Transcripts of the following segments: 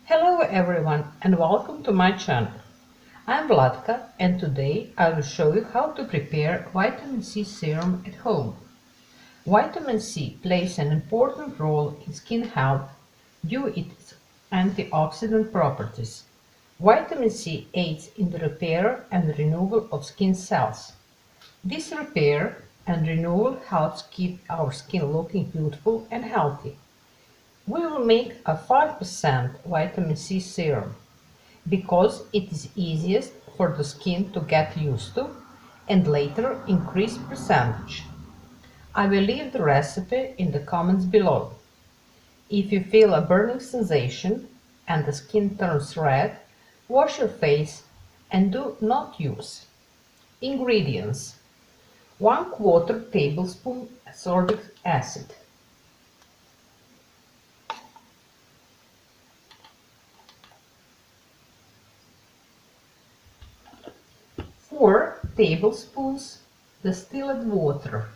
Hello everyone and welcome to my channel. I'm Vladka and today I will show you how to prepare vitamin C serum at home. Vitamin C plays an important role in skin health due to its antioxidant properties. Vitamin C aids in the repair and renewal of skin cells. This repair and renewal helps keep our skin looking beautiful and healthy. We will make a 5% vitamin C serum because it is easiest for the skin to get used to and later increase percentage. I will leave the recipe in the comments below. If you feel a burning sensation and the skin turns red, wash your face and do not use. Ingredients: 1/4 tablespoon ascorbic acid, 4 tablespoons distilled water,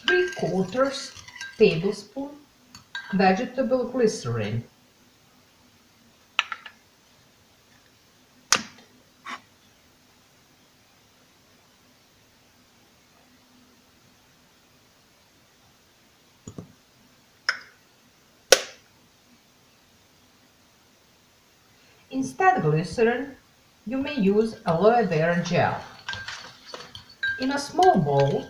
3/4 tablespoon vegetable glycerin, Instead of glycerin, you may use aloe vera gel. In a small bowl,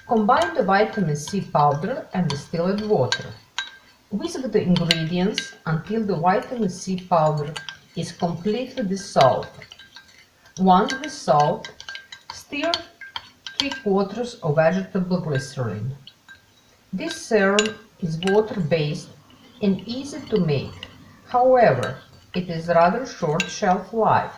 combine the vitamin C powder and distilled water. Whisk the ingredients until the vitamin C powder is completely dissolved. Once dissolved, stir 3/4 of vegetable glycerin. This serum is water-based and easy to make. However, it is rather short shelf life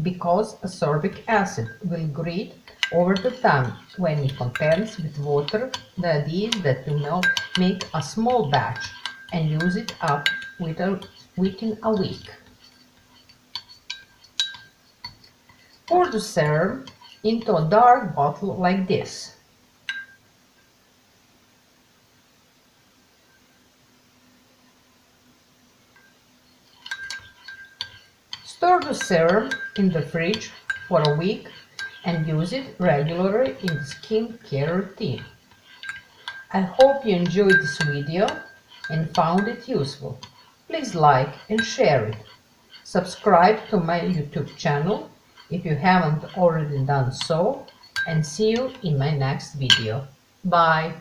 because ascorbic acid will degrade over the time when it contains with water. The idea is that you make a small batch and use it up within a week. Pour the serum into a dark bottle like this. Store the serum in the fridge for a week and use it regularly in the skin care routine. I hope you enjoyed this video and found it useful. Please like and share it. Subscribe to my YouTube channel if you haven't already done so, and see you in my next video. Bye!